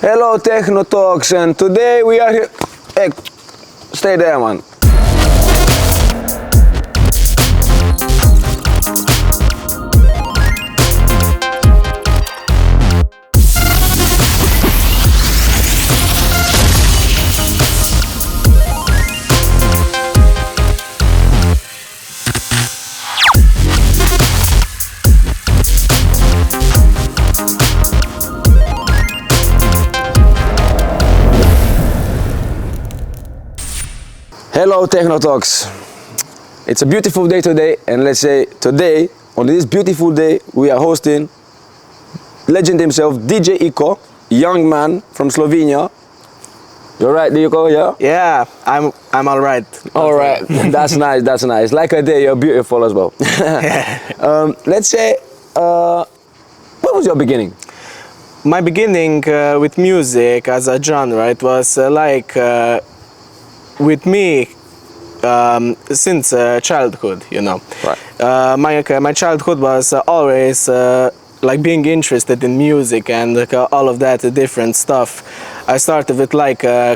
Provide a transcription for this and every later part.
Hello Techno Talks, and today we are here. Hey, stay there, man. Hello Techno Talks. It's a beautiful day today, and let's say today, on this beautiful day, we are hosting legend himself, DJ Iko, young man from Slovenia. You're right, Iko, yeah? Yeah, I'm all right. All right, that's nice, that's nice. Like a day, you're beautiful as well. Let's say, what was your beginning? My beginning with music as a genre, it was with me since childhood, you know. Right. My childhood was always like being interested in music and all of that different stuff. I started with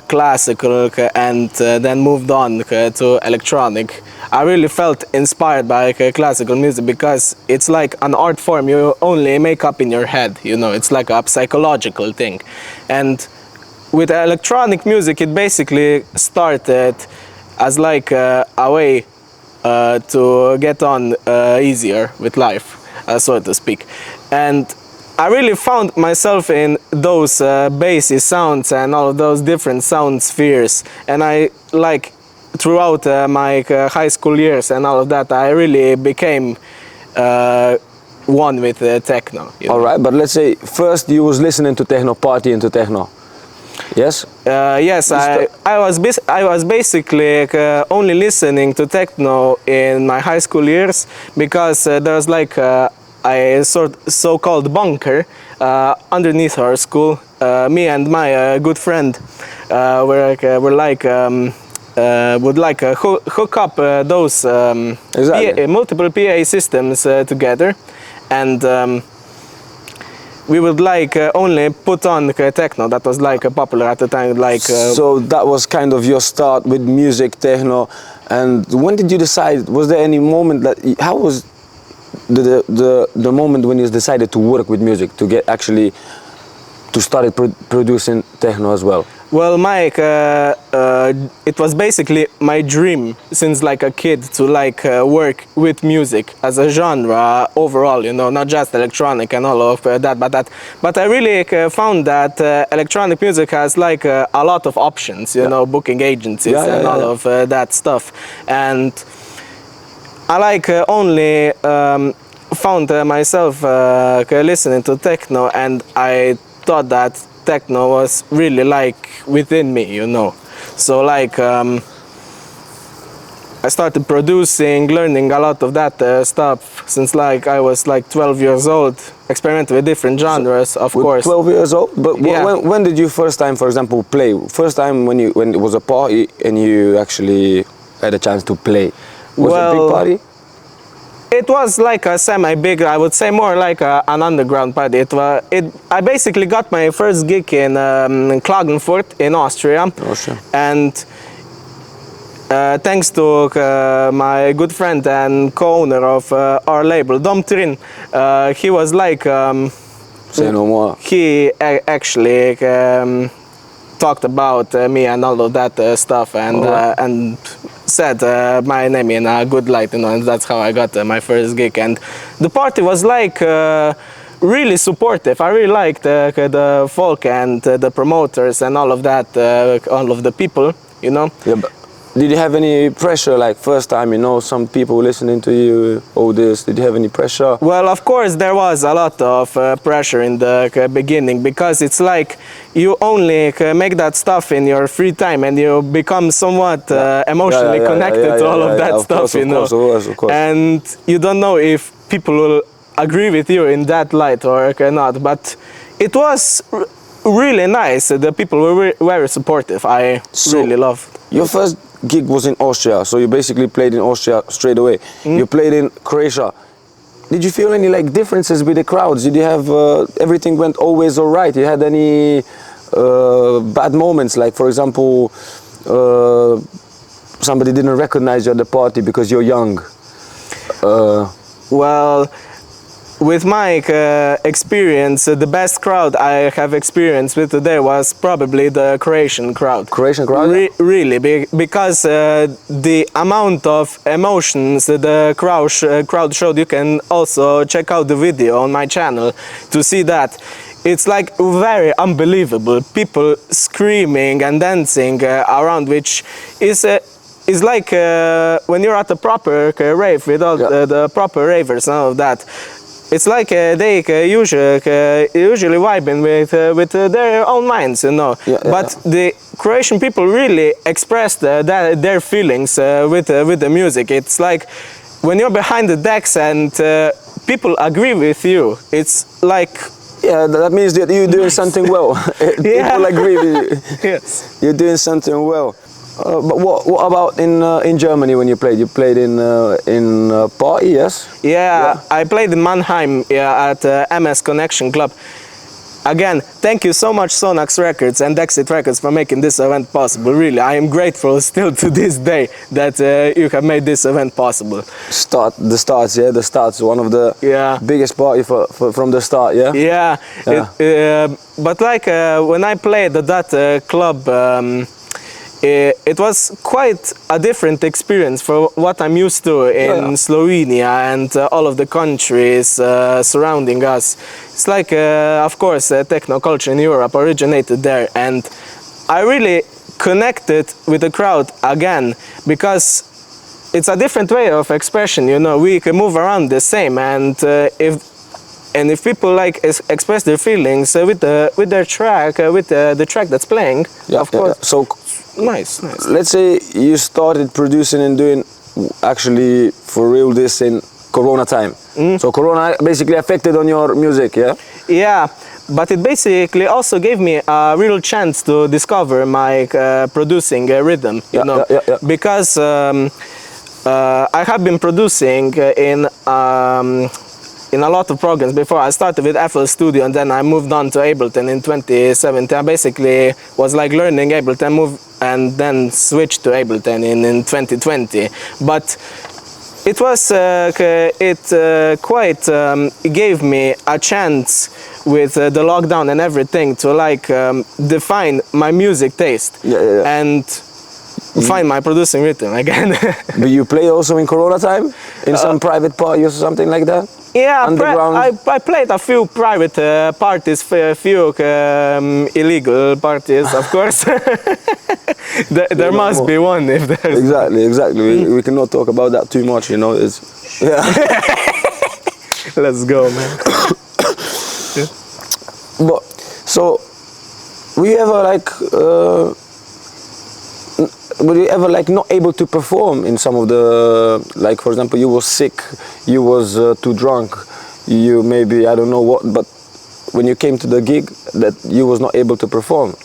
classical and then moved on to electronic. I really felt inspired by classical music because it's like an art form you only make up in your head, you know. It's like a psychological thing. And with electronic music, it basically started as like a way to get on easier with life, so to speak. And I really found myself in those bassy sounds and all of those different sound spheres. And I throughout my high school years and all of that, I really became one with techno. All right, but let's say first you was listening to techno, partying to techno. Yes? Yes, I was basically only listening to techno in my high school years because there was like a so-called bunker underneath our school. Me and my good friend would hook up those multiple PA systems together, and we would only put on techno. That was popular at the time. So that was kind of your start with music, techno. And when did you decide? Was there any moment how was the moment when you decided to work with music, to get actually to start producing techno as well? Well, it was basically my dream since a kid to work with music as a genre overall, you know, not just electronic and all of that, but I really found that electronic music has a lot of options, you know, booking agencies and all of that stuff. And I only found myself listening to techno, and I thought that techno was really within me, you know. So I started producing, learning a lot of that stuff since I was 12 years old, experimenting with different genres, of course. 12 years old? But when did you first time, for example, play? First time when it was a party and you actually had a chance to play? Was it a big party? It was a semi-big, I would say more an underground party. I basically got my first gig in Klagenfurt in Austria. And thanks to my good friend and co-owner of our label, Dom Trin, he was Say no more. He actually talked about me and all of that stuff, and said my name in a good light, you know, and that's how I got my first gig. And the party was really supportive. I really liked the folk and the promoters and all of that, all of the people, you know. Yeah, but did you have any pressure, first time, you know, some people listening to you, all this, did you have any pressure? Well, of course, there was a lot of pressure in the beginning, because it's you only make that stuff in your free time, and you become somewhat emotionally connected to all of that stuff, you know. Of course. And you don't know if people will agree with you in that light or not, but it was really nice. The people were very supportive. I really loved it. Your first gig was in Austria, so you basically played in Austria straight away. You played in Croatia. Did you feel any differences with the crowds? Did you have everything went always all right? You had any bad moments, like for example, somebody didn't recognize you at the party because you're young? Well, with my experience, the best crowd I have experienced with today was probably the Croatian crowd. Croatian crowd? Really, because the amount of emotions that the crowd showed, you can also check out the video on my channel to see that. It's like very unbelievable. People screaming and dancing around, which is like when you're at a proper rave with all the proper ravers and all of that. It's like they usually vibing with their own minds, you know. But the Croatian people really expressed their feelings with the music. It's like when you're behind the decks and people agree with you. It's like that means that you're doing something well. People agree with you. Yes, you're doing something well. But what about in Germany when you played? You played in Party, yes? Yeah, I played in Mannheim at MS Connection Club. Again, thank you so much Sonax Records and Exit Records for making this event possible. Really, I am grateful still to this day that you have made this event possible. The Starts, one of the biggest party from the start, yeah? Yeah. But like when I played at that club, it was quite a different experience for what I'm used to in Slovenia and all of the countries surrounding us. It's like, of course, techno culture in Europe originated there, and I really connected with the crowd again because it's a different way of expression. You know, we can move around the same, and if people like express their feelings with their track, with the track that's playing, of course. So nice. Let's say you started producing and doing actually for real this in Corona time. So Corona basically affected on your music, yeah? Yeah, but it basically also gave me a real chance to discover my producing rhythm, you know, because I have been producing in a lot of programs before. I started with FL Studio and then I moved on to Ableton in 2017. I basically was like learning Ableton, and then switched to Ableton in 2020. But it was it gave me a chance with the lockdown and everything to like define my music taste and find my producing rhythm again. But you play also in Corona time? In some private parties or something like that? Yeah, I played a few private parties, a few illegal parties, of course. there must be one if there's... Exactly. We cannot talk about that too much, you know. Let's go, man. But, so, were you ever like not able to perform in some of the, like for example you was sick, you was too drunk, you maybe I don't know what, but when you came to the gig that you was not able to perform?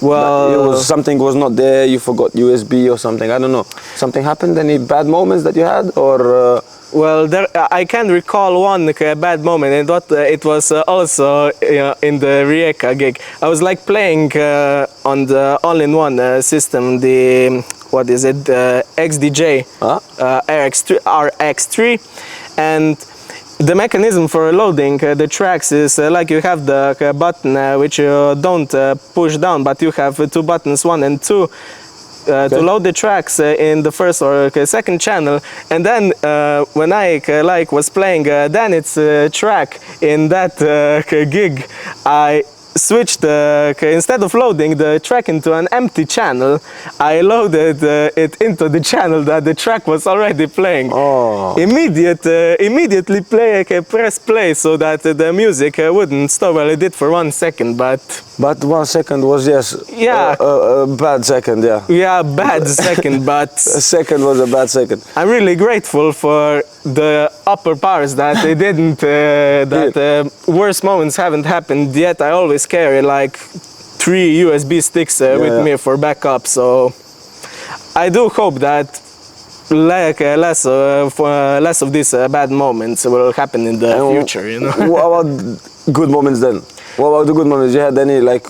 Well, something was not there, you forgot USB or something, I don't know. Something happened, any bad moments that you had, or? Well, I can recall one bad moment, and it was also in the Rijeka gig. I was like playing on the all-in-one system, the XDJ RX3, and the mechanism for loading the tracks is like you have the button which you don't push down, but you have two buttons, 1 and 2. To load the tracks in the first or second channel, and then when I was playing Denis' track in that gig, I switched instead of loading the track into an empty channel, I loaded it into the channel that the track was already playing. Immediately press play so that the music wouldn't stop. Well, it did for 1 second, but 1 second was a bad second, bad second, but a second was a bad second. I'm really grateful for the upper powers that they didn't worst moments haven't happened yet. I always carry like 3 USB sticks with me for backup, so I do hope that less of these bad moments will happen in the future, you know. What about good moments then? What about the good moments? You had any like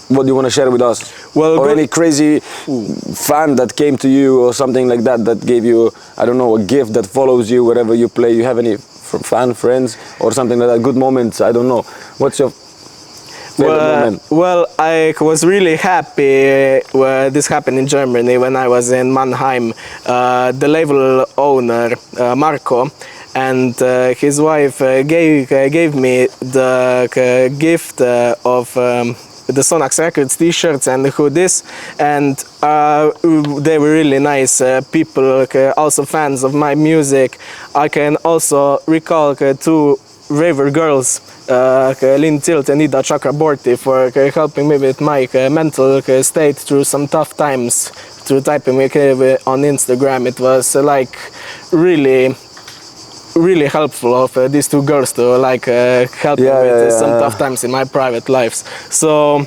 what do you want to share with us? Well, or good- any crazy fan that came to you or something like that that gave you, I don't know, a gift that follows you wherever you play. You have any fan friends or something like that? Good moments, I don't know. What's your favorite moment? Well, I was really happy when this happened in Germany when I was in Mannheim. The label owner, Marco, and his wife gave me the gift of the Sonax Records t-shirts and hoodies, and they were really nice people, also fans of my music. I can also recall two raver girls, Lynn Tilt and Ida Chakraborty, for helping me with my mental state through some tough times, through typing me on Instagram. It was like really helpful of these two girls to like help me with some tough times in my private lives. So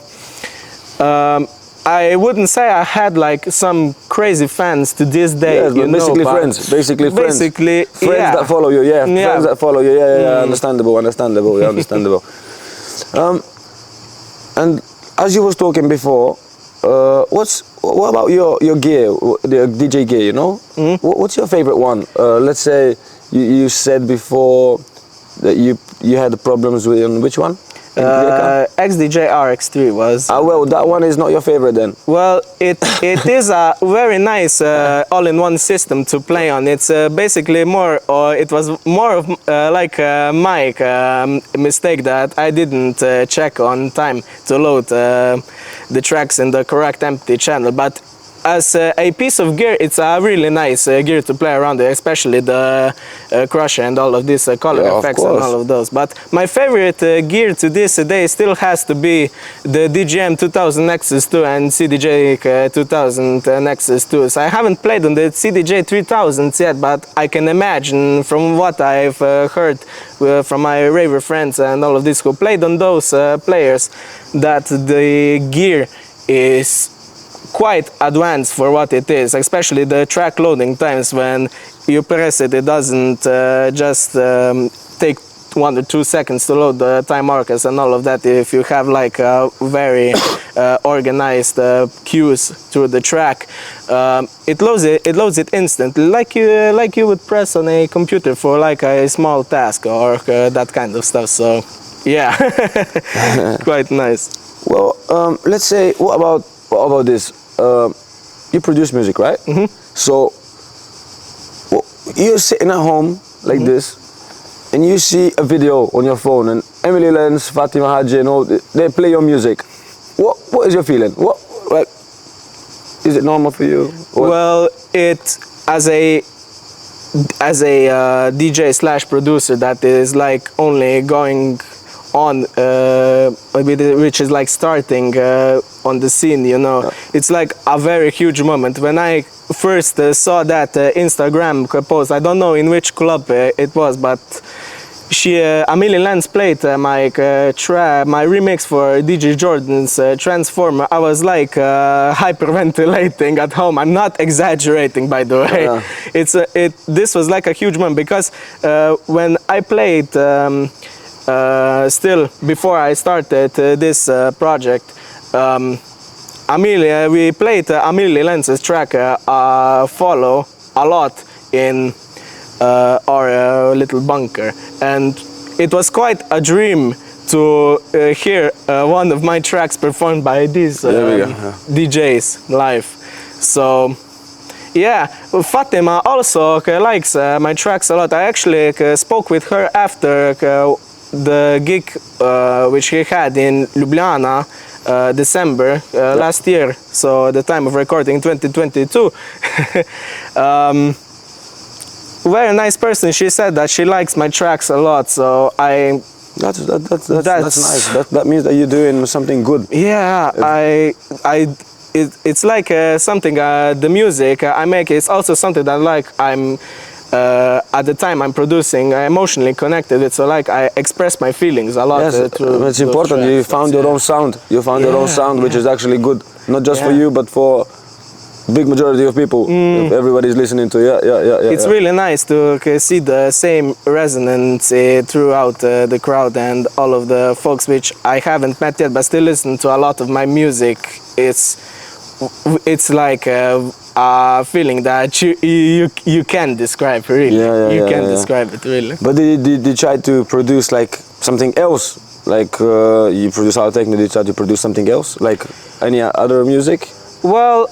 I wouldn't say I had like some crazy fans to this day. Yes, but basically friends. Basically friends. Basically, friends that follow you. Yeah, friends that follow you. Yeah. Understandable. Yeah, understandable. And as you was talking before, what about your gear, the DJ gear? You know, what's your favorite one? Let's say you said before that you had problems with which one? XDJ RX3 was. Well, that one is not your favorite then. Well, it is a very nice all-in-one system to play on. It's basically more, or it was more of like my mistake that I didn't check on time to load the tracks in the correct empty channel. But as a piece of gear, it's a really nice gear to play around, especially the crusher and all of these color effects and all of those. But my favorite gear to this day still has to be the DJM 2000 Nexus 2 and CDJ 2000 Nexus 2. So I haven't played on the CDJ 3000s yet, but I can imagine from what I've heard from my raver friends and all of this who played on those players, that the gear is quite advanced for what it is, especially the track loading times. When you press it, it doesn't just take 1 or 2 seconds to load the time markers and all of that. If you have like a very organized cues through the track, it loads it instantly, like you would press on a computer for like a small task or that kind of stuff. So yeah, quite nice. Well, let's say, what about this? You produce music, right? So you're sitting at home like this, and you see a video on your phone, and Emily Lenz, Fatima Haji, and all, they play your music. What is your feeling? What, like, is it normal for you? Well, it as a DJ slash producer that is like only going on, which is like starting on the scene, you know. It's like a very huge moment. When I first saw that Instagram post, I don't know in which club it was, but Amelie Lenz played my remix for DJ Jordan's Transformer. I was like hyperventilating at home. I'm not exaggerating, by the way. This was like a huge moment, because when I played still before I started this project, we played Amelie Lenz's track Follow a lot in our little bunker, and it was quite a dream to hear one of my tracks performed by these DJs live. So yeah, Fatima also likes my tracks a lot. I actually spoke with her after the gig which he had in Ljubljana December last year, so at the time of recording 2022. Very nice person. She said that she likes my tracks a lot, so that's nice. That means that you're doing something good. Yeah, it's like something, the music I make is also something that like I'm at the time I'm producing, emotionally connected with, so like I express my feelings a lot. Yes, it's important. You found your own sound. You found your own sound, which is actually good, not just for you, but for big majority of people, if everybody's listening to. It's really nice to see the same resonance throughout the crowd and all of the folks which I haven't met yet, but still listen to a lot of my music. It's like a feeling that you can describe, really. You can describe it, really. But did you try to produce like something else? Like you produce our techno, did you try to produce something else? Like any other music? Well,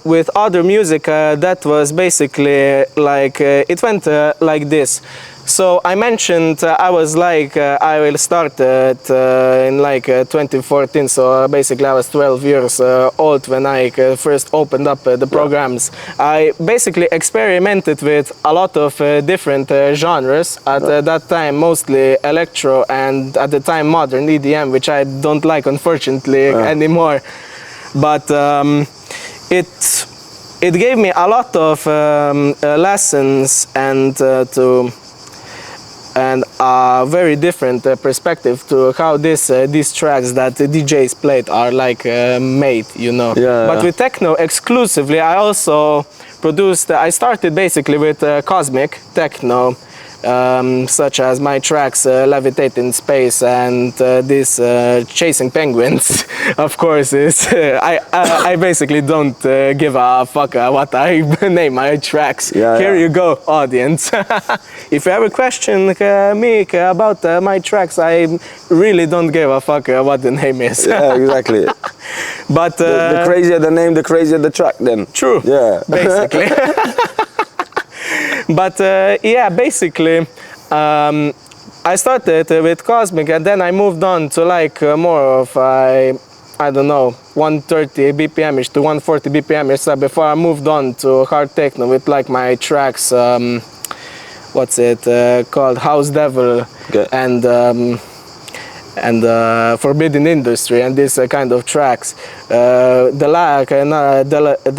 with other music, that was basically like, it went like this. So I mentioned I was like, I will start in like 2014, so basically I was 12 years old when I first opened up the programs. I basically experimented with a lot of different genres. At that time, mostly electro, and at the time modern EDM, which I don't like, unfortunately, anymore. But it gave me a lot of lessons and a very different perspective to how these tracks that the DJs played are like made, you know. But with techno exclusively, I also produced. I started basically with cosmic techno. Such as my tracks Levitate in Space and this Chasing Penguins. Of course, I basically don't give a fuck what I name my tracks. Here you go, audience. If you have a question me about my tracks, I really don't give a fuck what the name is. Yeah, exactly. But the crazier the name, the crazier the track then. True. Yeah. Basically. But yeah, basically, I started with Cosmic, and then I moved on to like more of I don't know, 130 BPM-ish to 140 BPM-ish before I moved on to hard techno with like my tracks, what's it called, House Devil, and Forbidden Industry, and this kind of tracks. The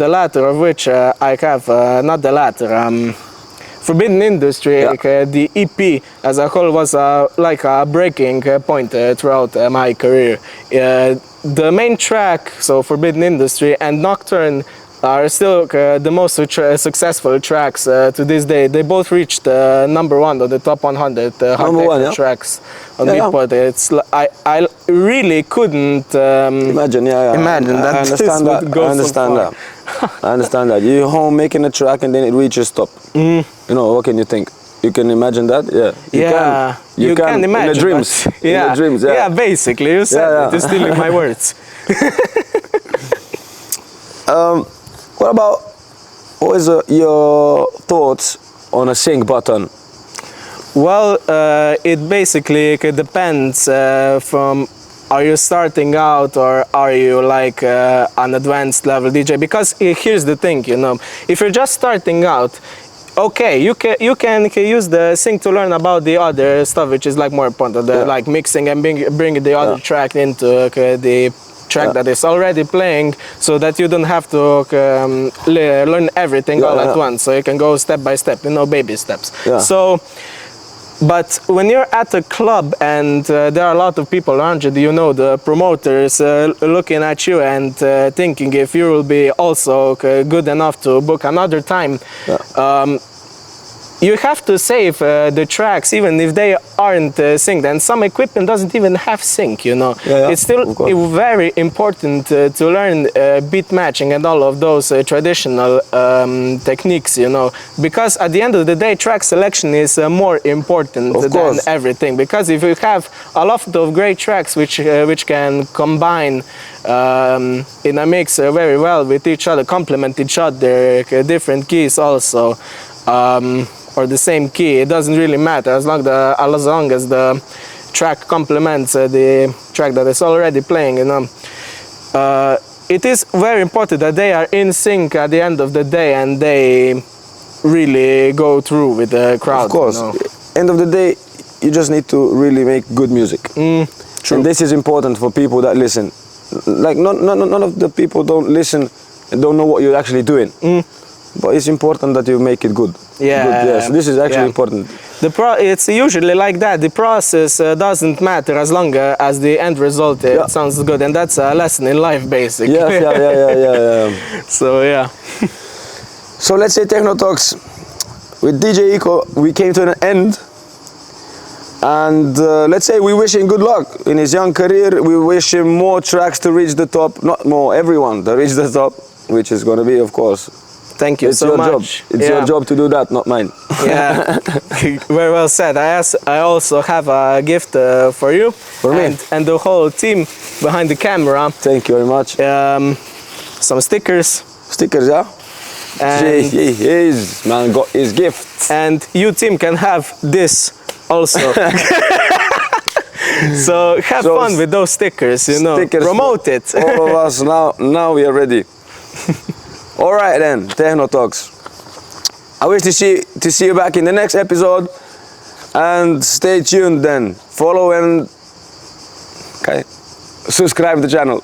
latter of which I have, not the latter, Forbidden Industry, like, the EP as a whole was like a breaking point throughout my career. The main track, so Forbidden Industry and Nocturne, are still the most successful tracks to this day. They both reached #1 on the top 100 hard tracks on Beatport. It's I really couldn't imagine that I understand that. I understand that. I understand that. You're home making a track and then it reaches top. You know, what can you think? You can imagine that? Yeah. You can imagine. In the dreams. In the dreams, yeah, basically. You said it. You're stealing my words. What is your thoughts on a sync button? Well, it basically depends from, are you starting out or are you like an advanced level DJ? Because here's the thing, you know, if you're just starting out, okay, you can use the sync to learn about the other stuff, which is like more important, like mixing and bringing the other track into the track that is already playing, so that you don't have to learn everything all at once. So you can go step by step, you know, baby steps. So, but when you're at a club and there are a lot of people around you, you know, the promoters looking at you and thinking if you will be also good enough to book another time, you have to save the tracks even if they aren't synced, and some equipment doesn't even have sync, you know. It's still very important to learn beat matching and all of those traditional techniques, you know, because at the end of the day track selection is more important than everything, because if you have a lot of great tracks which can combine in a mix very well with each other, complement each other, different keys also, or the same key, it doesn't really matter as long as the track complements the track that is already playing, you know. It is very important that they are in sync at the end of the day and they really go through with the crowd. Of course, you know. End of the day, you just need to really make good music. True. And this is important for people that listen. Like none of the people don't listen and don't know what you're actually doing. but it's important that you make it good. Yeah. Good, yes, this is actually important. It's usually like that. The process doesn't matter as long as the end result sounds good, and that's a lesson in life, basically. Yes, yeah. So yeah. So let's say Techno Talks with DJ Eco, we came to an end. And let's say we wish him good luck in his young career. We wish him more tracks to reach the top. Not more, everyone to reach the top, which is going to be, of course. Thank you so much. Job. It's your job to do that, not mine. Yeah, very well said. I also have a gift for you. For me? And the whole team behind the camera. Thank you very much. Some stickers. Stickers, yeah? And His man got his gift. And you team can have this also. So have fun with those stickers, you know. Stickers, promote it. All of us now we are ready. All right then, Techno Talks. I wish to see you back in the next episode, and stay tuned then. Follow and subscribe the channel.